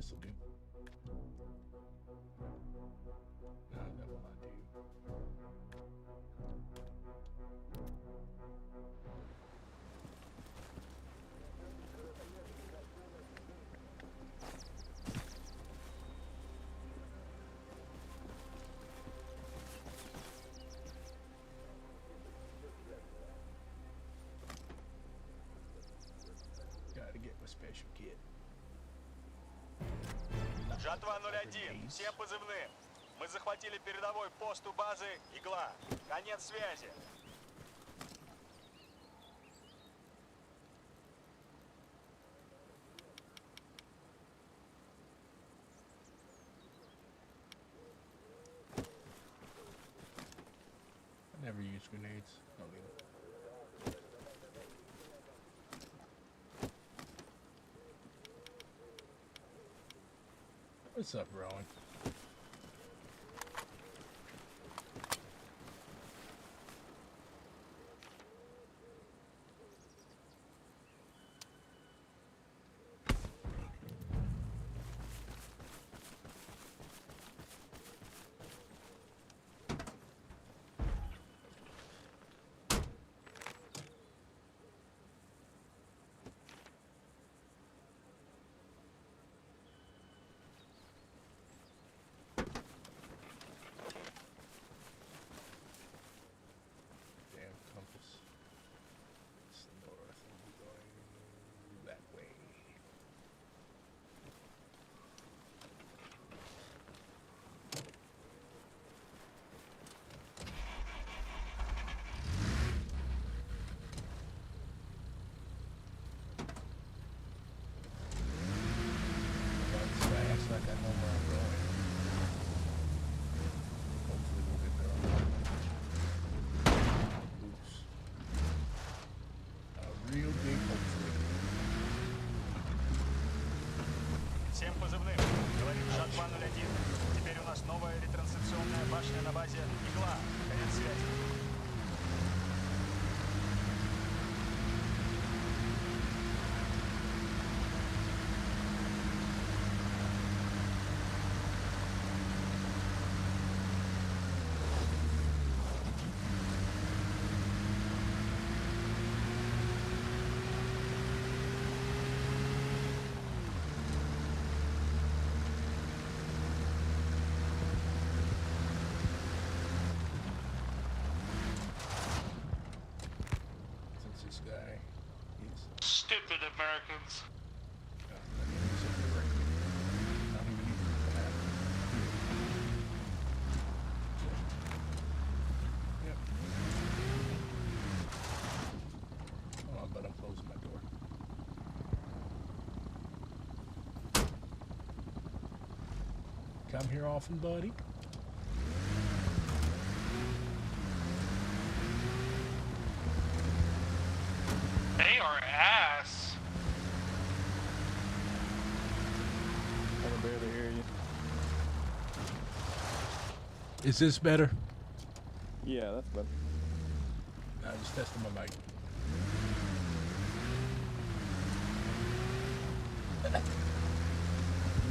This will do. No, never mind you. Gotta get my special kit. Жатва 01, всем позывным. Мы захватили передовой пост у базы «Игла». Конец связи. I never use grenades. Don't need them. What's up, Rowan? Damn compass. It's north. We'll be going that way. That's fast, like I know where I'm going. Hopefully we'll get there on time. Oops. A real big hopefully. Всем позывным. Говорит Жатва 01. Теперь у нас новая ретрансляционная башня на базе «Игла». Конец связи. Since this guy, he's Stupid Americans. he's a direct. I don't even need to have Yep. Hold on, but I'm closing my door. Come here often, buddy. They are ass. I can barely hear you. Is this better? Yeah, that's better. I just testing my mic.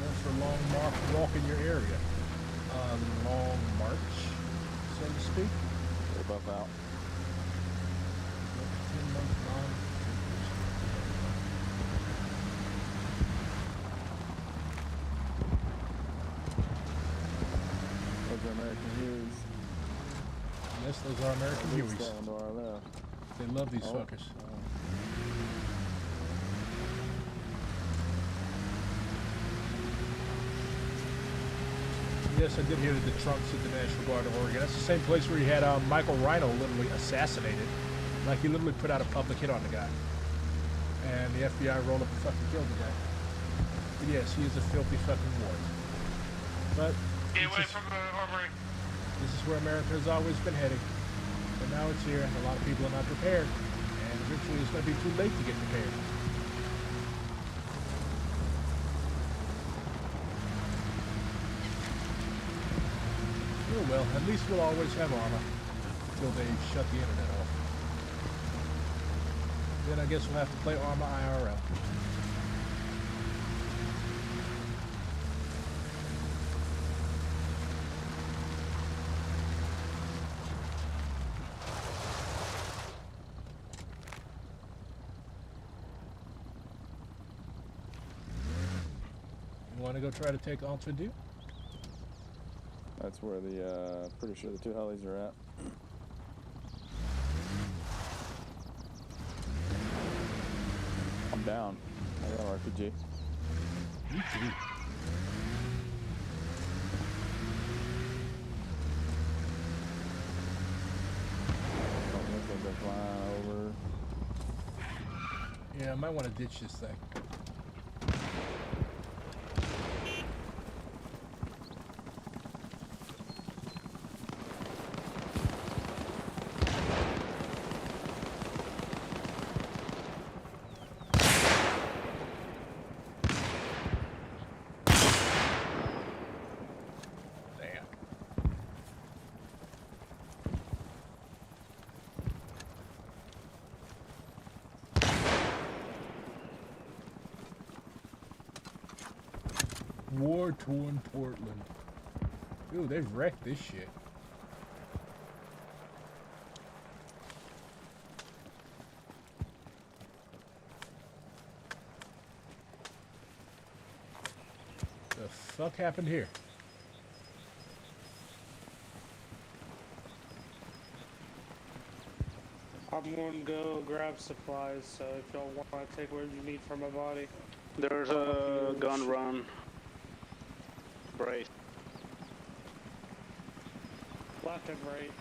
What's for long walk in your area? Long march, so to speak. They're both out. 10-month long. Those are American Hueys. Yes, those are American At least Hueys. down to our left. They love these Oh, fuckers. Yes, I did hear that the Trumps at the National Guard of Oregon. That's the same place where he had Michael Rhino literally assassinated. Like, he literally put out a public hit on the guy. And the FBI rolled up and fucking killed the guy. But yes, he is a filthy fucking warrior. But Get it's away just- from the armory. this is where America has always been heading. But now it's here, and a lot of people are not prepared. And eventually it's going to be too late to get prepared. Oh well, at least we'll always have armor until they shut the internet off. Then I guess we'll have to play Arma IRL. want to go try to take Ultra Dew? That's where the, pretty sure the two helis are at. I'm down. I got RPG. Me too. Don't think they're flying over. Yeah, I might want to ditch this thing. Damn. War-torn Portland. Dude, they've wrecked this shit. The fuck happened here? I'm going to go grab supplies, so if y'all want to take what you need from my body. There's a gun run. Brace. Left and right.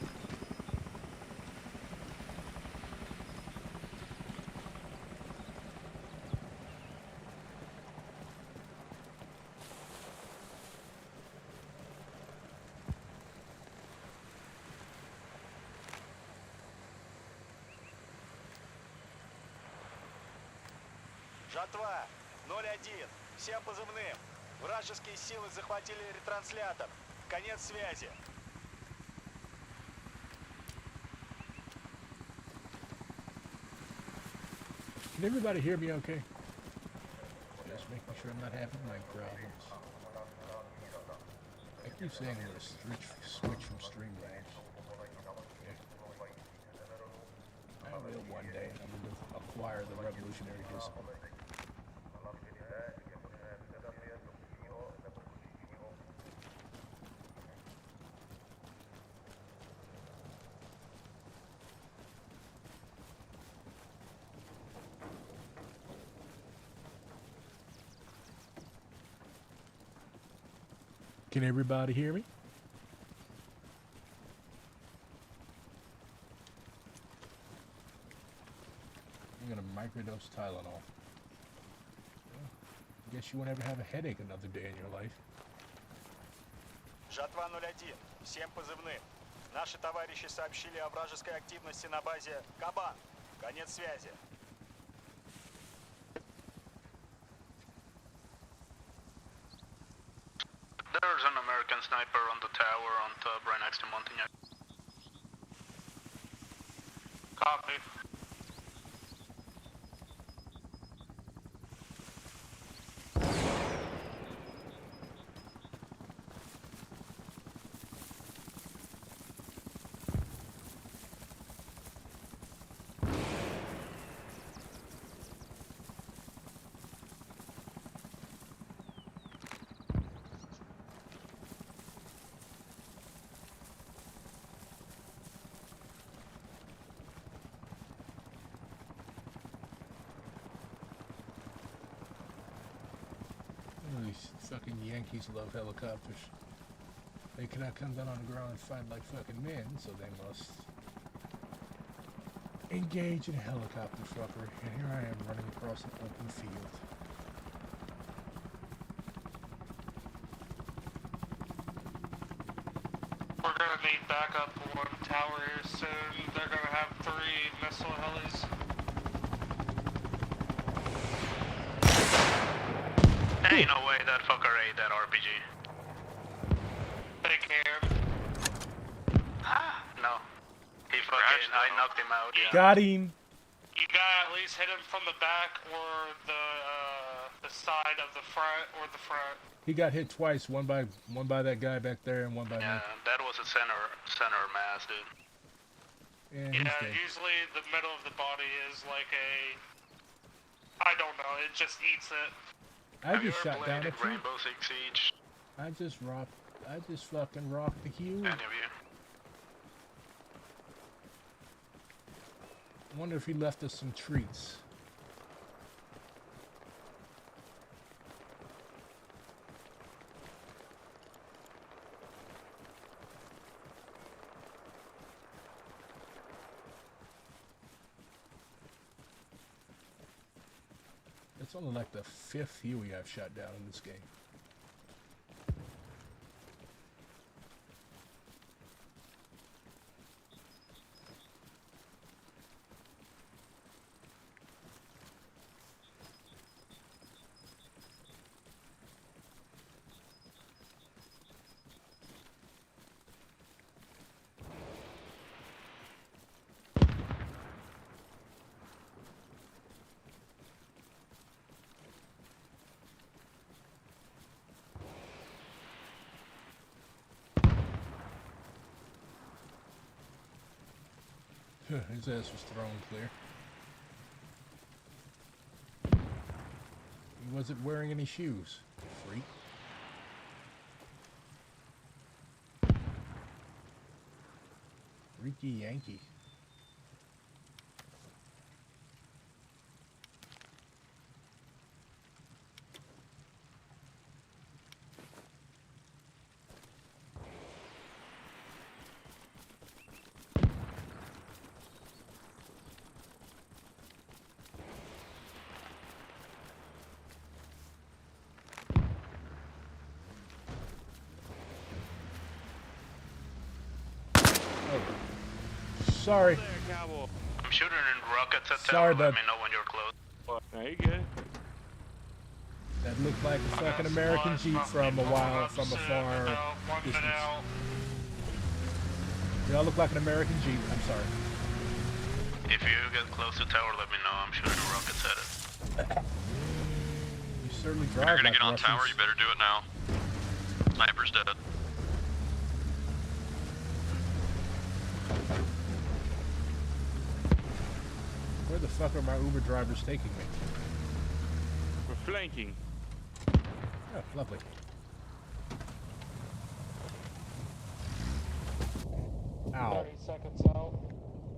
Жатва, 01, всем позывным. Вражеские силы захватили ретранслятор. Конец связи. Can everybody hear me okay? Just making sure I'm not having my problems. I keep saying I'm going to switch from Streamlabs. Yeah. I will one day. I'm going to acquire the revolutionary discipline. Can everybody hear me? I'm gonna microdose Tylenol. Guess you won't ever have a headache another day in your life. Жатва 01, всем позывным. Наши товарищи сообщили о вражеской активности на базе Кабан. Конец связи. There's an American sniper on the tower on top right next to Montignac. Copy. Oh, these fucking Yankees love helicopters. They cannot come down on the ground and fight like fucking men, so they must engage in helicopter fucker. And here I am running across an open field. We're gonna need backup on tower here soon. They're gonna have 3 missile helis. Ain't no way that fucker ate that RPG. They can. No. He fucking, I knocked him out, yeah. Got him! You gotta at least hit him from the back or the side of the front or the front. He got hit twice, one by that guy back there and one by Yeah, me. that was a center mass, dude. And he's Yeah, dead. usually the middle of the body is like a... I don't know, it just eats it. I Have you just ever shot down played a tree. Rainbow Six Siege? I just fucking rocked the Huey. Any of you? I wonder if he left us some treats. It's only like the 5th Huey I've shot down in this game. His ass was thrown clear. He wasn't wearing any shoes, freak. Freaky Yankee. Sorry. There, cowboy. I'm shooting in rockets at Sorry, tower. Let bud. me know when you're close. No, you good. That looked like a fucking American Jeep from a while, from a far distance. Y'all look like an American Jeep. I'm sorry. If you get close to tower, let me know. I'm shooting rockets at it. You certainly If drive you're gonna like get on Russians. tower, you better do it now. Sniper's dead. Where the fuck are my Uber drivers taking me? We're flanking. Oh, lovely. Ow. 30 seconds out.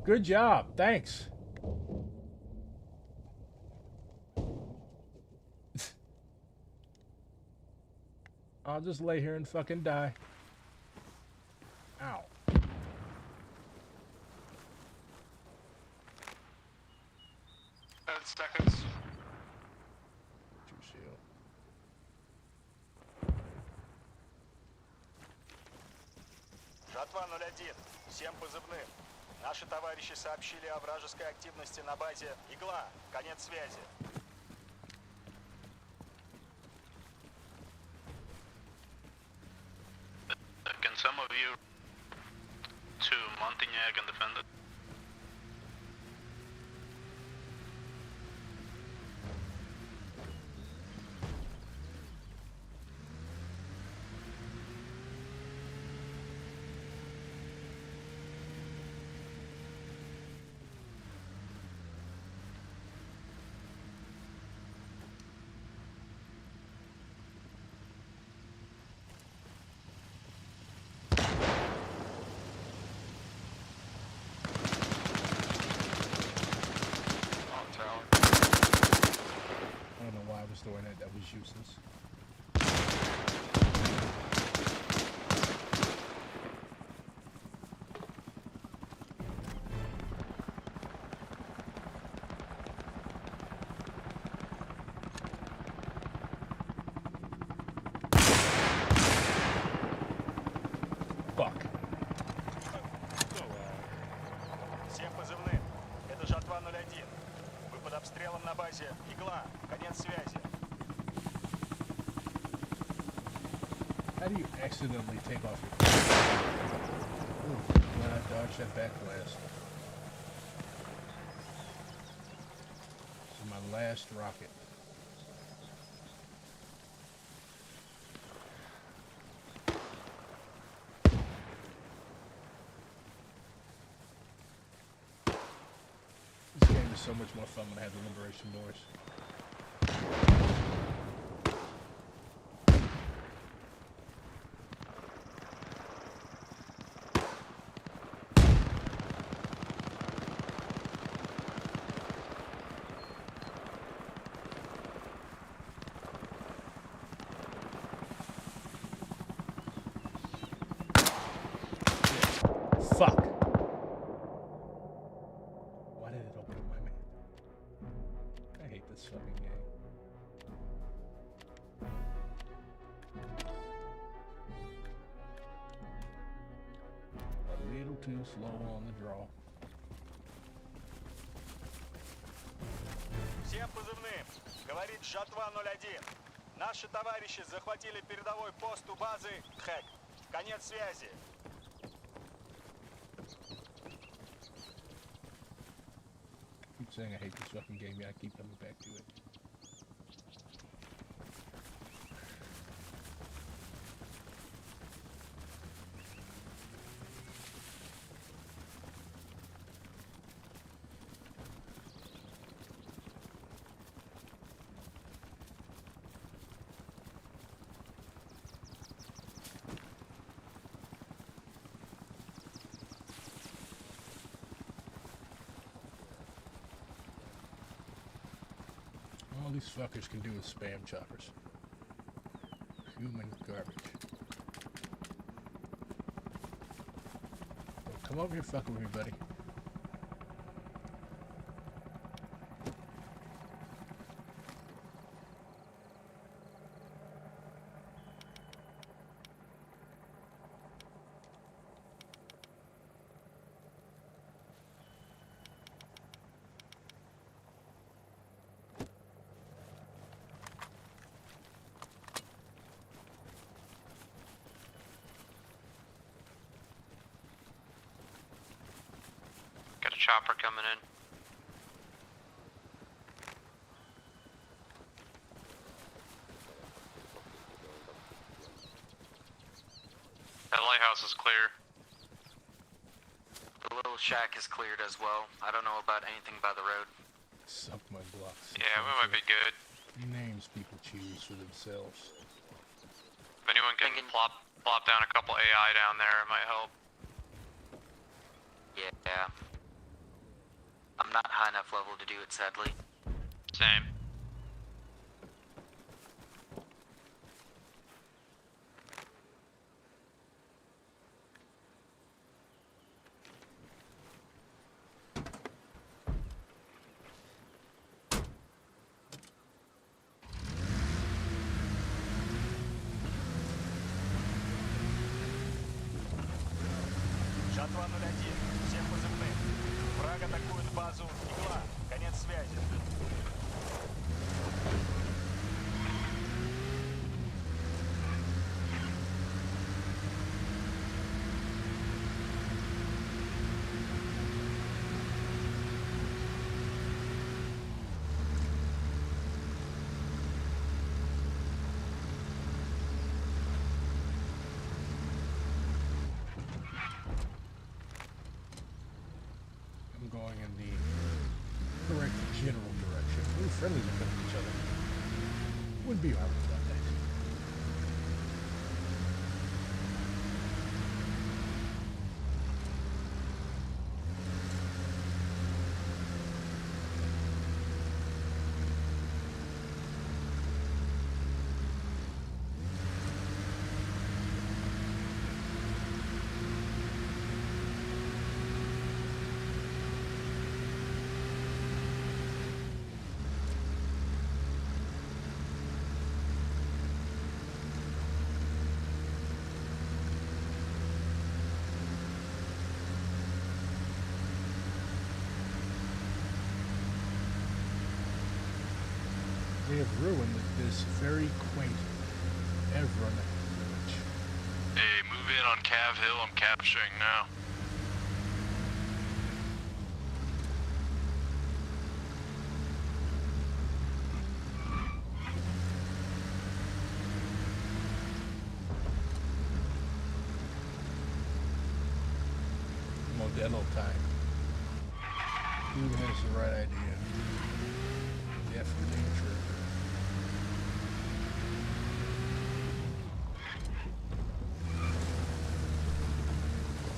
Good job. Thanks. I'll just lay here and fucking die. Ow. 10 seconds. True shield. Жатва 01. Всем позывным. Наши товарищи сообщили о вражеской активности на базе «Игла». Конец связи. Can some of you to Montignac and defend it? On tower. I don't know why I was doing that. That was useless. Fuck. Всем позывным. Это Жатва 01. Вы под обстрелом на базе «Игла». Конец связи. How do you accidentally take off your... Ooh, glad I dodged that back blast. This is my last rocket. This game is so much more fun when I have the Liberation Wars. too slow on the draw. Всем позывным. Говорит Жатва-01. Наши товарищи захватили передовой пост у базы Хэк. Конец связи. I keep saying I hate this fucking game, yet I keep coming back to it. All these fuckers can do is spam choppers. Human garbage. Don't come over here fucking with me, buddy. Got a chopper coming in. That lighthouse is clear. The little shack is cleared as well. I don't know about anything by the road. Suck my blocks. Yeah, we might be good. Names people choose for themselves. If anyone can plop down a couple AI down there, it might help. Yeah. I'm not high enough level to do it, sadly. Same. Жатва-01. Всем позывным. Враг атакует базу Игла. Конец связи. I'm going in the correct general direction. We're friendly to each other. Wouldn't be hard about that. They have ruined this very quaint Evron village. Hey, move in on Cav Hill. I'm capturing now. Modelo time. Who has the right idea? Definitely true.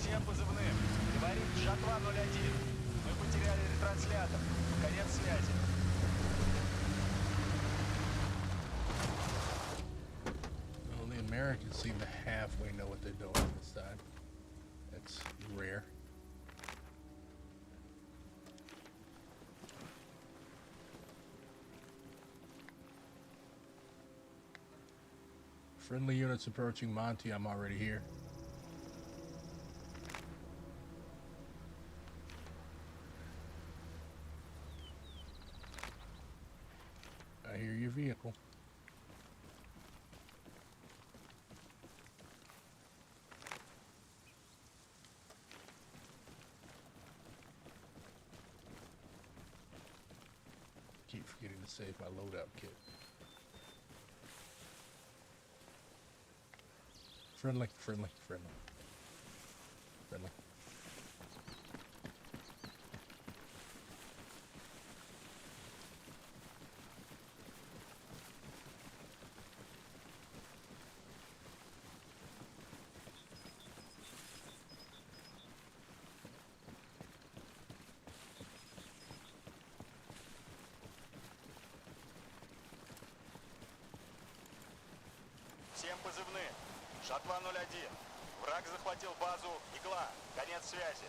Всем позывным. Говорит Жатва-01. Мы потеряли ретранслятор. Конец связи. Well, the Americans seem to halfway know what they're doing this time. That's rare. Friendly units approaching Monty. I'm already here. I hear your vehicle. Keep forgetting to save my loadout kit. Friendly, friendly, friendly. Friendly. Всем позывные. Шатва 01. Враг захватил базу Игла. Конец связи.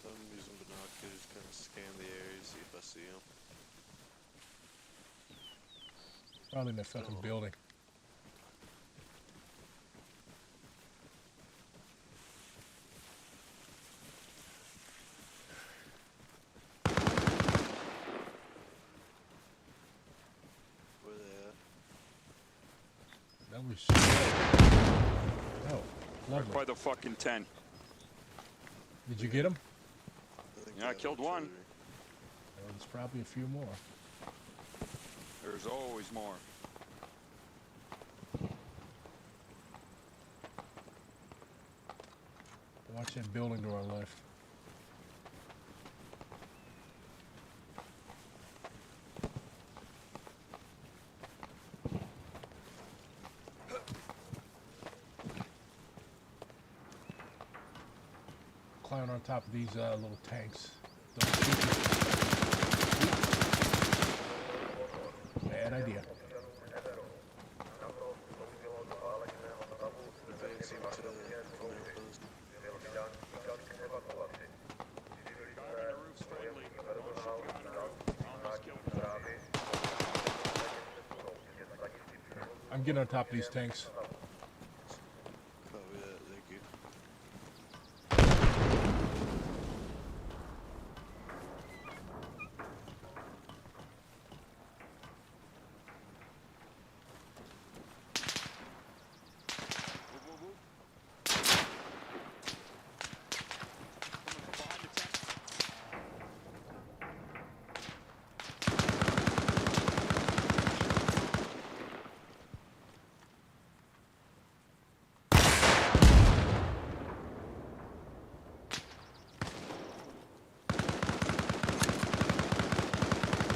I'm using binoculars, kind of scan the area, see if I see them. Probably in that fucking building. Where they at? That was. Oh, lovely. By the fucking tent. Did you get him? think Yeah, I killed one. Oh, there's probably a few more. There's always more. Watch that building to our left. Climb on top of these little tanks. Don't shoot me. Bad idea. Advancing to command post. I'm getting on top of these tanks. Copy that, thank you.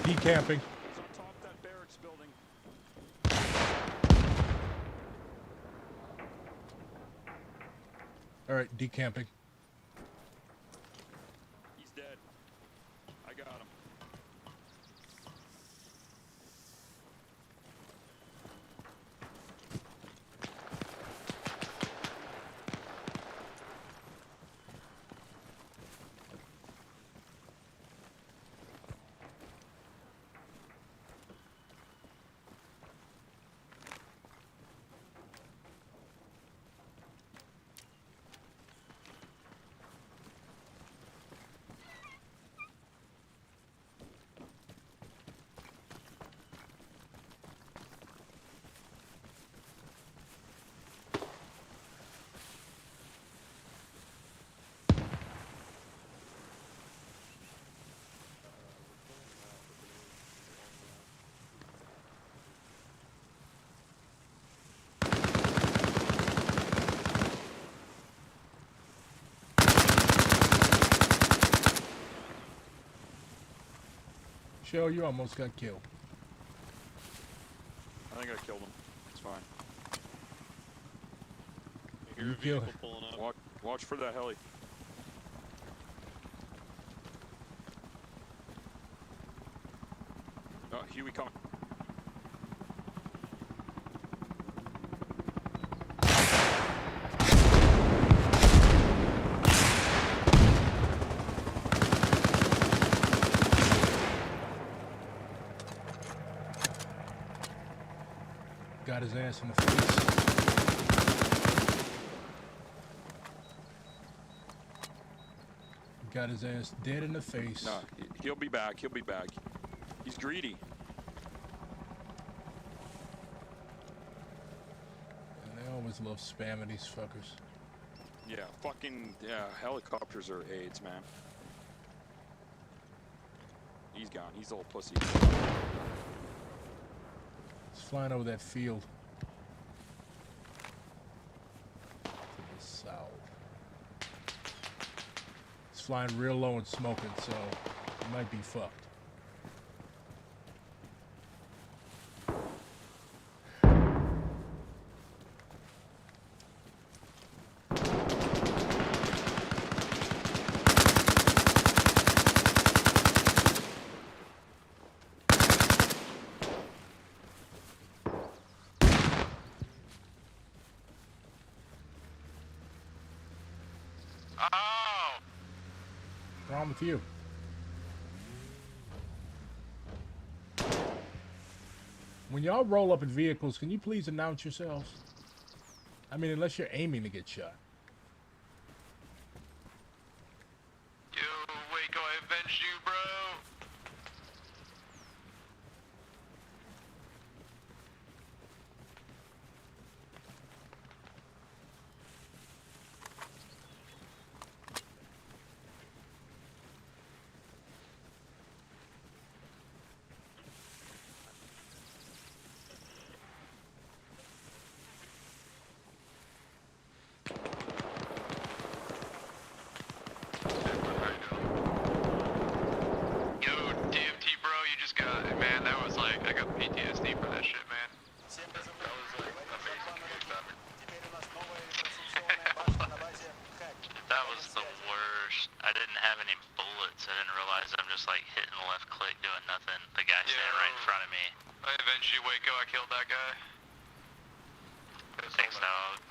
Decamping. He's on top of that barracks building. All right, decamping. He's dead. I got him. Shell, you almost got killed. I think I killed him. It's fine. You killed him. Pulling up. Watch for that heli. Oh, Huey coming. Got his ass in the face. Got his ass dead in the face. No, he'll be back. He'll be back. He's greedy. always love spamming these fuckers. Yeah, fucking, yeah, helicopters are AIDS, man. He's gone. He's a little pussy. It's flying over that field. To the south. It's flying real low and smoking, so it might be fucked. Oh! What's wrong with you? When y'all roll up in vehicles, can you please announce yourselves? I mean, unless you're aiming to get shot. Yo, Waco, I avenged you, bro! Yo, DMT, bro, you just got it, man. That was like, I got PTSD for that shit, man. Всем призывным. Теперь у нас новая ретрансляционная башня на базе Хэк. That was the worst. I didn't have any bullets. I didn't realize I'm just like hitting the left click doing nothing. The guy standing right in front of me. I avenged you, Waco. I killed that guy. Thanks, dog.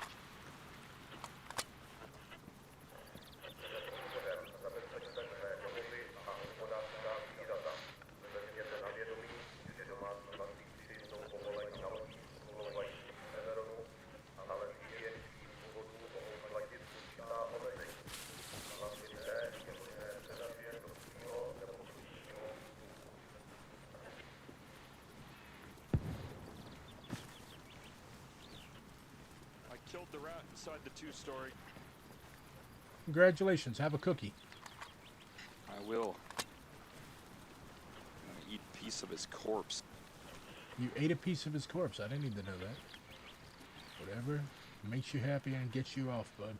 I killed the rat inside the two-story. Congratulations. Have a cookie. I will. I'm gonna eat a piece of his corpse. You ate a piece of his corpse. I didn't need to know that. Whatever makes you happy and gets you off, bud.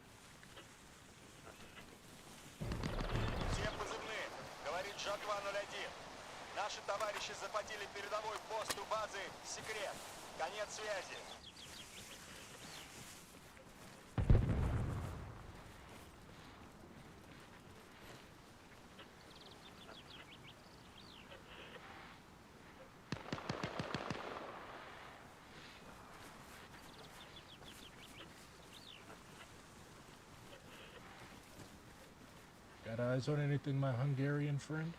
Всем позывные. Говорит Жак-201. Наши товарищи захватили передовой пост у базы «Секрет». Конец связи. Got eyes on anything, my Hungarian friend?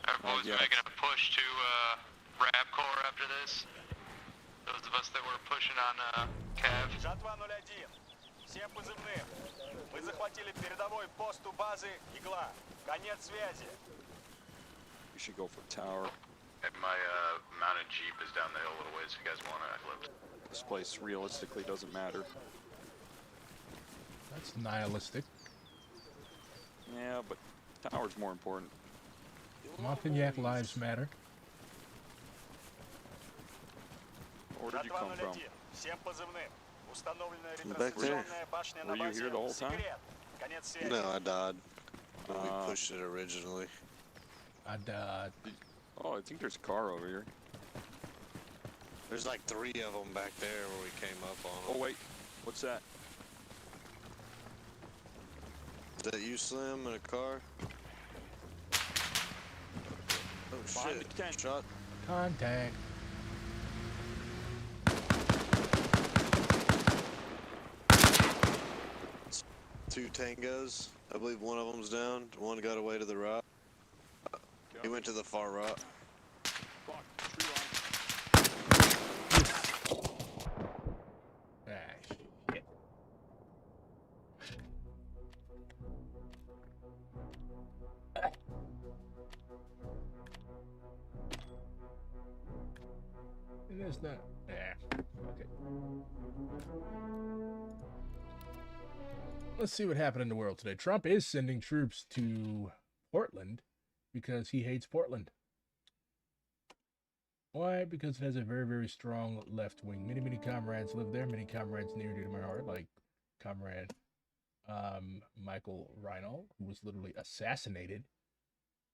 Our boys yes. making a push to Rapcore after this. Those of us that were pushing on Cav. Жак-201. Всем позывным. Мы захватили передовой пост у базы «Игла». Конец связи. We should go for tower. My mounted Jeep is down the hill a little ways if you guys want to lift. This place realistically doesn't matter. That's nihilistic. Yeah, but tower's more important. Montignac lives matter. Where did you come from? Жак-201. Всем позывным. Установленная Back there. ретрансляционная башня на Were you базе here the whole time? «Секрет». Конец связи. No, I died. When we pushed it originally. I died. Oh, I think there's a car over here. There's like 3 of them back there where we came up on Oh, them. wait. What's that? Is that you, Slim, in a car? Oh Behind shit. the tent. Shot. Contact. Two tangos. I believe one of them's down. One got away to the right. He went to the far right. Fuck, tree line. Ah, shit. It is not. Okay. Let's see what happened in the world today. Trump is sending troops to Portland because he hates Portland. Why? Because it has a very, very strong left wing. Many, many comrades live there. Many comrades near and dear to my heart, like Comrade Michael Reinl, who was literally assassinated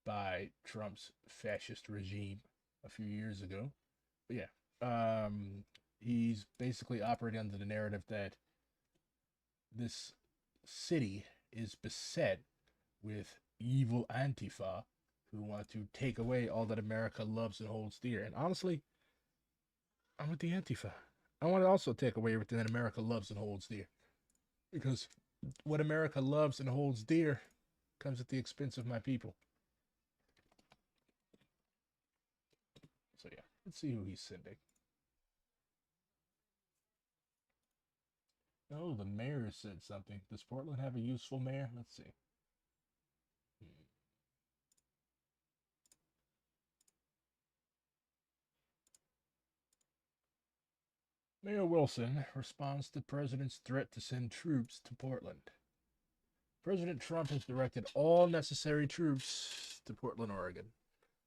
by Trump's fascist regime a few years ago. But yeah, he's basically operating under the narrative that this city is beset with evil Antifa who want to take away all that America loves and holds dear. And honestly, I'm with the Antifa. I want to also take away everything that America loves and holds dear. Because what America loves and holds dear comes at the expense of my people. So yeah, let's see who he's sending. Oh, the mayor said something. Does Portland have a useful mayor? Let's see. Mayor Wilson responds to President's threat to send troops to Portland. President Trump has directed all necessary troops to Portland, Oregon.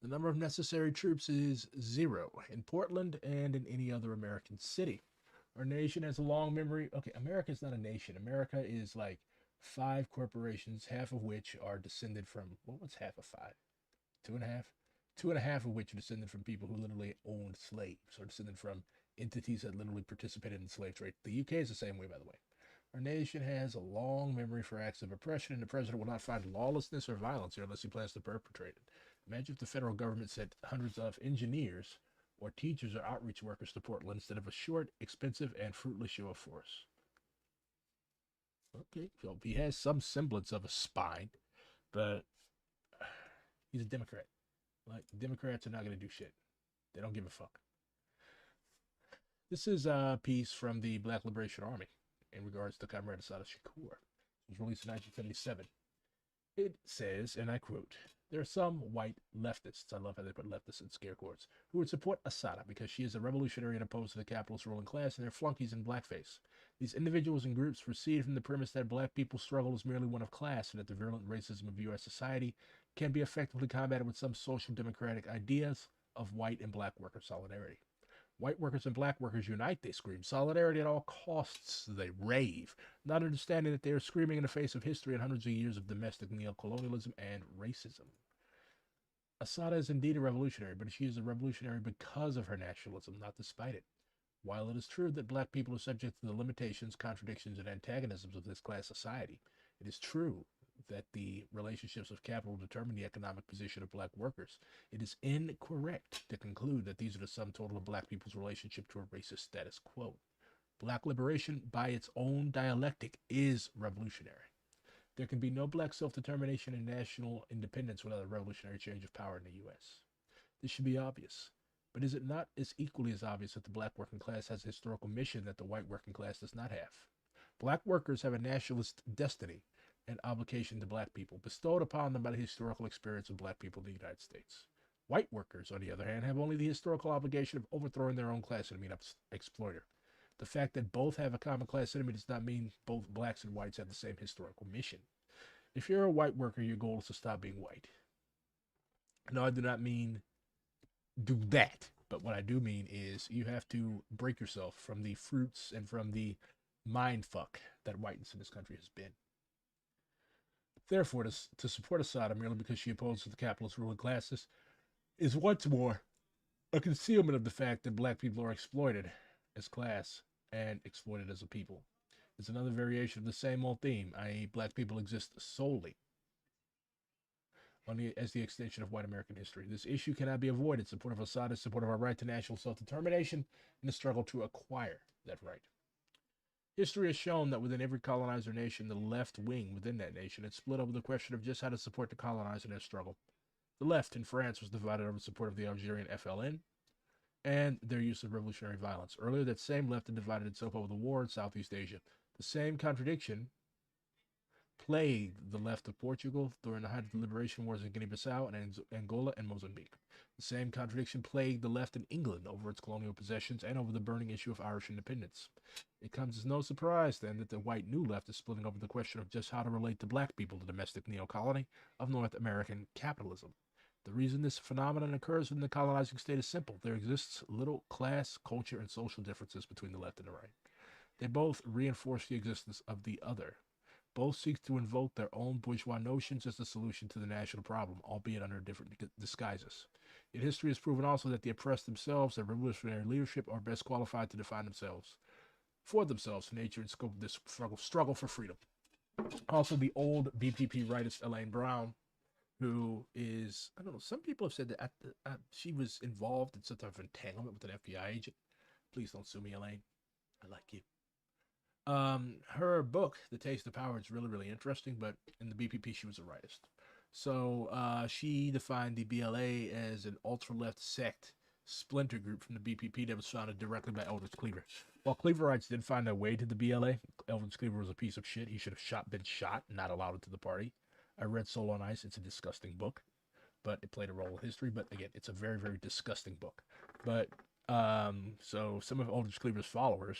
The number of necessary troops is 0 in Portland and in any other American city. Our nation has a long memory. Okay, America is not a nation. America is like 5 corporations, half of which are descended from, what was half of 5? 2.5? 2.5 of which are descended from people who literally owned slaves, or descended from entities that literally participated in slave trade. The UK is the same way, by the way. Our nation has a long memory for acts of oppression, and the president will not find lawlessness or violence here unless he plans to perpetrate it. Imagine if the federal government sent hundreds of engineers or teachers or outreach workers to Portland instead of a short, expensive, and fruitless show of force. Okay, so he has some semblance of a spine, but he's a Democrat. Like, Democrats are not going to do shit. They don't give a fuck. This is a piece from the Black Liberation Army in regards to Comrade Assata Shakur. It was released in 1977. It says, and I quote, "There are some white leftists," I love how they put leftists in scare quotes, "who would support Assata because she is a revolutionary and opposed to the capitalist ruling class, and they're flunkies in blackface. These individuals and groups proceed from the premise that black people's struggle is merely one of class, and that the virulent racism of U.S. society can be effectively combated with some social democratic ideas of white and black worker solidarity. White workers and black workers unite, they scream. Solidarity at all costs, they rave, not understanding that they are screaming in the face of history and hundreds of years of domestic neocolonialism and racism. Assata is indeed a revolutionary, but she is a revolutionary because of her nationalism, not despite it. While it is true that black people are subject to the limitations, contradictions, and antagonisms of this class society, it is true that the relationships of capital determine the economic position of black workers. It is incorrect to conclude that these are the sum total of black people's relationship to a racist status quo. Black liberation, by its own dialectic, is revolutionary. There can be no black self-determination and national independence without a revolutionary change of power in the U.S. This should be obvious. But is it not as equally as obvious that the black working class has a historical mission that the white working class does not have? Black workers have a nationalist destiny and obligation to black people, bestowed upon them by the historical experience of black people in the United States. White workers, on the other hand, have only the historical obligation of overthrowing their own class enemy and exploiter. The fact that both have a common class enemy does not mean both blacks and whites have the same historical mission. If you're a white worker, your goal is to stop being white. No, I do not mean do that, but what I do mean is you have to break yourself from the fruits and from the mind fuck that whiteness in this country has been. Therefore, to support Assata merely because she opposes the capitalist ruling classes is once more a concealment of the fact that black people are exploited as class and exploited as a people. It's another variation of the same old theme, i.e. black people exist solely as the extension of white American history. This issue cannot be avoided. Support of Assata is support of our right to national self-determination and the struggle to acquire that right. History has shown that within every colonizer nation, the left wing within that nation had split over the question of just how to support the colonizer in their struggle. The left in France was divided over support of the Algerian FLN and their use of revolutionary violence. Earlier, that same left had divided itself over the war in Southeast Asia. The same contradiction plagued the left of Portugal during the height of the liberation wars in Guinea-Bissau and Angola and Mozambique. The same contradiction plagued the left in England over its colonial possessions and over the burning issue of Irish independence. It comes as no surprise, then, that the white new left is splitting over the question of just how to relate to black people, the domestic neo-colony of North American capitalism. The reason this phenomenon occurs in the colonizing state is simple. There exists little class, culture, and social differences between the left and the right. They both reinforce the existence of the other. Both seek to invoke their own bourgeois notions as the solution to the national problem, albeit under different disguises. Yet history has proven also that the oppressed themselves and revolutionary leadership are best qualified to define themselves for themselves, the nature and scope of this struggle for freedom. Also, the old BPP rightist Elaine Brown, who is, I don't know, some people have said that she was involved in some type of entanglement with an FBI agent. Please don't sue me, Elaine. I like you. Her book, The Taste of Power, is really, really interesting, but in the BPP, she was a rightist. So she defined the BLA as an ultra-left sect splinter group from the BPP that was founded directly by Eldridge Cleaver. While Cleaverites did find their way to the BLA, Eldridge Cleaver was a piece of shit. He should have been shot, not allowed into the party. I read Soul on Ice. It's a disgusting book, but it played a role in history. But again, it's a very, very disgusting book. But so some of Eldridge Cleaver's followers,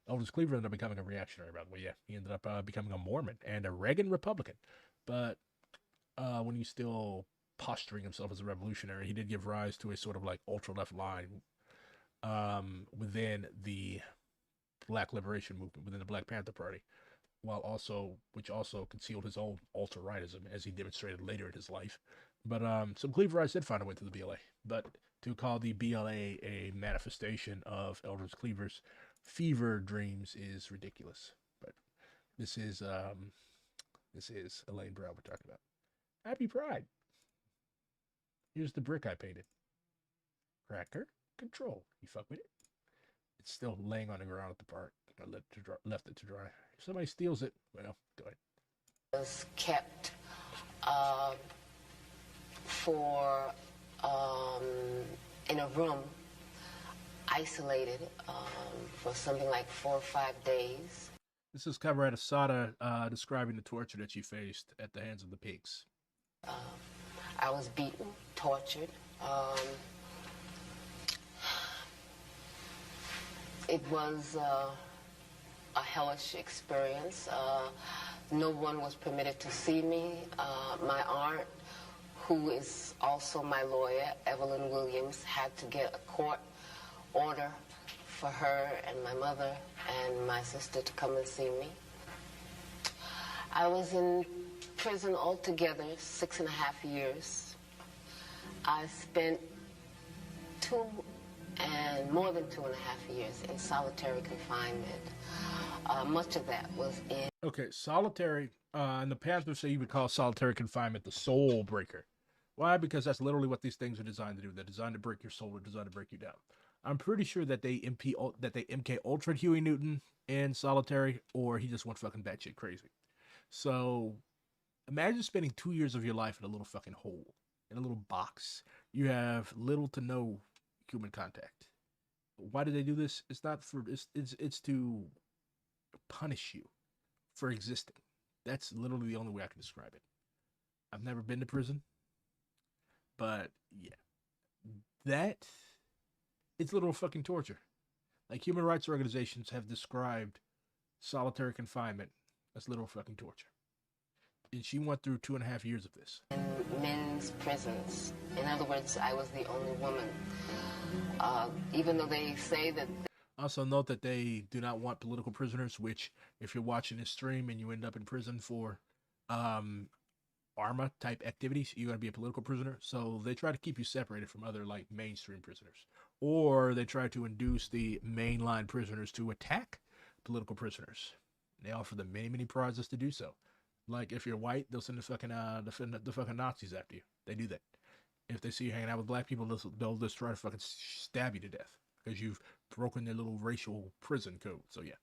Eldridge Cleaver ended up becoming a reactionary, by the way. Yeah, he ended up becoming a Mormon and a Reagan Republican. But when he's still posturing himself as a revolutionary, he did give rise to a sort of like ultra-left line within the Black Liberation Movement, within the Black Panther Party, which also concealed his own ultra-rightism, as he demonstrated later in his life. But some Cleaverites did find a way to the BLA. But to call the BLA a manifestation of Eldridge Cleaver's fever dreams is ridiculous. But this is Elaine Brown we're talking about. Happy Pride. Here's the brick I painted. Cracker control. You fuck with it? It's still laying on the ground at the park. I left it to dry. If somebody steals it, well, go ahead. Was kept in a room, isolated for something like 4 or 5 days. This is Comrade Asada describing the torture that she faced at the hands of the pigs. I was beaten, tortured. It was a hellish experience. No one was permitted to see me. My aunt, who is also my lawyer, Evelyn Williams, had to get a court order for her and my mother and my sister to come and see me. I was in prison altogether 6.5 years. I spent more than 2.5 years in solitary confinement. Much of that was in... Okay, solitary, and the Panthers say you would call solitary confinement the soul breaker. Why? Because that's literally what these things are designed to do. They're designed to break your soul. They're designed to break you down. I'm pretty sure that they MK Ultra Huey Newton in solitary, or he just went fucking batshit crazy. So imagine spending 2 years of your life in a little fucking hole, in a little box. You have little to no human contact. Why do they do this? It's not for it's to punish you for existing. That's literally the only way I can describe it. I've never been to prison, but yeah, it's literal fucking torture. Like, human rights organizations have described solitary confinement as literal fucking torture. And she went through 2.5 years of this. In men's prisons. In other words, I was the only woman. Even though they say that... Also note that they do not want political prisoners, which, if you're watching this stream and you end up in prison for ARMA type activities, you're going to be a political prisoner. So they try to keep you separated from other, like, mainstream prisoners. Or they try to induce the mainline prisoners to attack political prisoners. They offer them many, many prizes to do so. Like, if you're white, they'll send the fucking Nazis after you. They do that. If they see you hanging out with black people, they'll just try to fucking stab you to death because you've broken their little racial prison code. So yeah,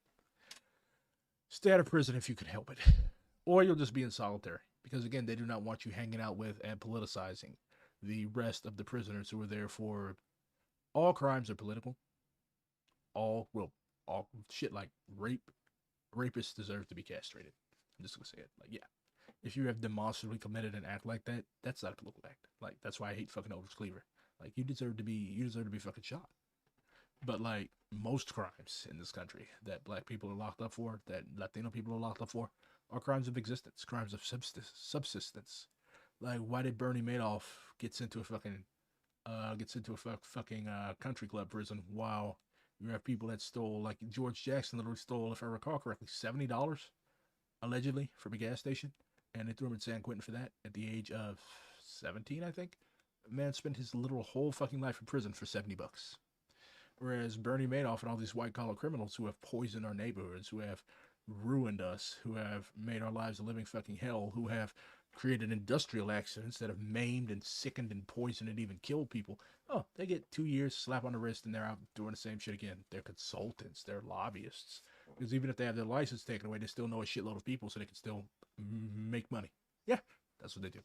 stay out of prison if you can help it, or you'll just be in solitary because, again, they do not want you hanging out with and politicizing the rest of the prisoners who are there for all crimes are political. All shit like rape. Rapists deserve to be castrated. I'm just gonna say it. Like, yeah. If you have demonstrably committed an act like that, that's not a political act. Like, that's why I hate fucking Eldridge Cleaver. Like, you deserve to be fucking shot. But like most crimes in this country that black people are locked up for, that Latino people are locked up for, are crimes of existence, crimes of subsistence. Like, why did Bernie Madoff gets into a fucking country club prison while you have people that stole, like George Jackson literally stole, if I recall correctly, $70 allegedly from a gas station, and they threw him in San Quentin for that at the age of 17, I think. A man spent his literal whole fucking life in prison for $70. Whereas Bernie Madoff and all these white-collar criminals who have poisoned our neighborhoods, who have ruined us, who have made our lives a living fucking hell, who have created industrial accidents that have maimed and sickened and poisoned and even killed people, oh, they get 2 years, slap on the wrist, and they're out doing the same shit again. They're consultants. They're lobbyists. Because even if they have their license taken away, they still know a shitload of people, so they can still make money. Yeah, that's what they do.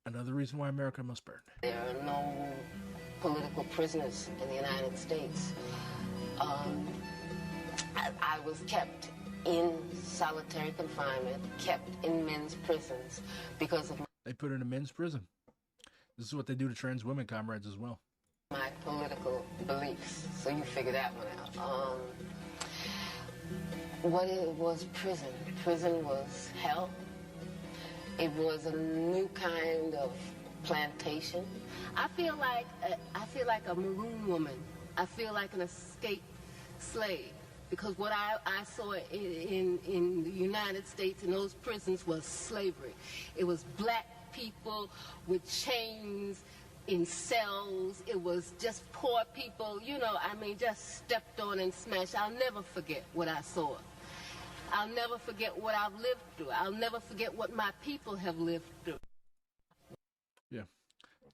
Another reason why America must burn. There are no political prisoners in the United States. I was kept in solitary confinement, kept in men's prisons because of They put her in a men's prison. This is what they do to trans women comrades as well. my political beliefs. So you figure that one out. What it was prison. Prison was hell. It was a new kind of plantation. I feel like a maroon woman. I feel like an escaped slave. Because what I saw in the United States in those prisons was slavery. It was black people with chains in cells. It was just poor people, just stepped on and smashed. I'll never forget what I saw. I'll never forget what I've lived through. I'll never forget what my people have lived through. Yeah.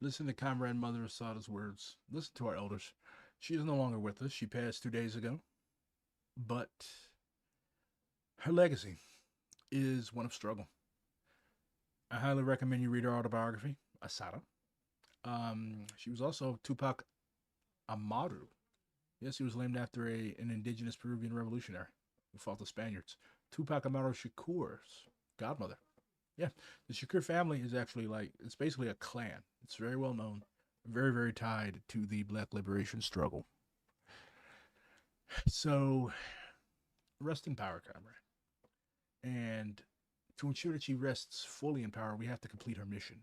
Listen to Comrade Mother Asada's words. Listen to our elders. She is no longer with us. She passed 2 days ago. But her legacy is one of struggle. I highly recommend you read her autobiography, Asada. She was also Tupac Amaru. Yes, he was named after an indigenous Peruvian revolutionary who fought the Spaniards. Tupac Amaru Shakur's godmother. Yeah, the Shakur family is actually it's basically a clan. It's very well known, very, very tied to the Black liberation struggle. So, rest in power, comrade. And to ensure that she rests fully in power, we have to complete her mission.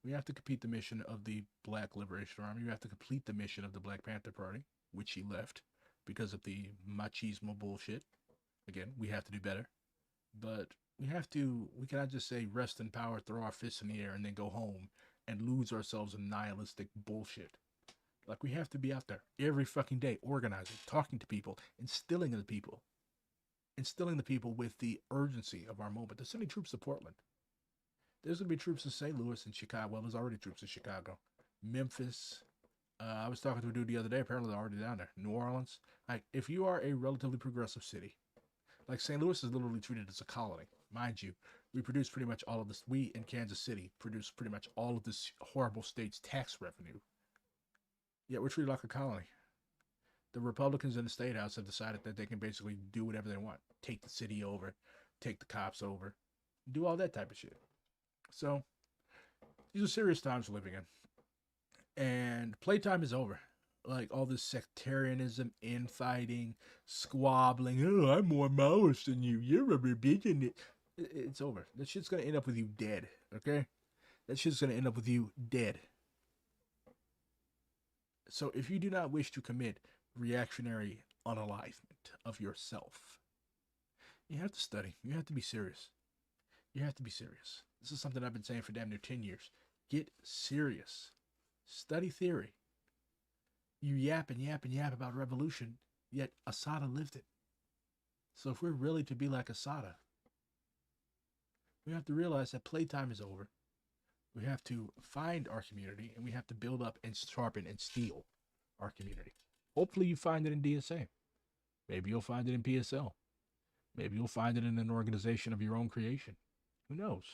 We have to complete the mission of the Black Liberation Army. We have to complete the mission of the Black Panther Party, which she left because of the machismo bullshit. Again, we have to do better. But we cannot just say rest in power, throw our fists in the air, and then go home and lose ourselves in nihilistic bullshit. Like, we have to be out there every fucking day, organizing, talking to people, instilling the people with the urgency of our moment. They're sending troops to Portland. There's going to be troops in St. Louis and Chicago. Well, there's already troops in Chicago. Memphis. I was talking to a dude the other day. Apparently, they're already down there. New Orleans. Like, if you are a relatively progressive city, like St. Louis is literally treated as a colony. Mind you, we produce pretty much all of this. We in Kansas City produce pretty much all of this horrible state's tax revenue. Yet we're treated like a colony. The Republicans in the State House have decided that they can basically do whatever they want. Take the city over, take the cops over, do all that type of shit. So, these are serious times we're living in. And playtime is over. Like, all this sectarianism, infighting, squabbling. Oh, I'm more Maoist than you. You're a rebellion. It's over. That shit's going to end up with you dead. Okay? That shit's going to end up with you dead. So if you do not wish to commit reactionary unalivement of yourself, you have to study. You have to be serious. You have to be serious. This is something I've been saying for damn near 10 years. Get serious. Study theory. You yap and yap and yap about revolution, yet Asada lived it. So if we're really to be like Asada, we have to realize that playtime is over. We have to find our community, and we have to build up and sharpen and steel our community. Hopefully you find it in DSA. Maybe you'll find it in PSL. Maybe you'll find it in an organization of your own creation. Who knows?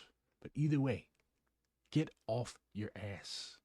But either way, get off your ass.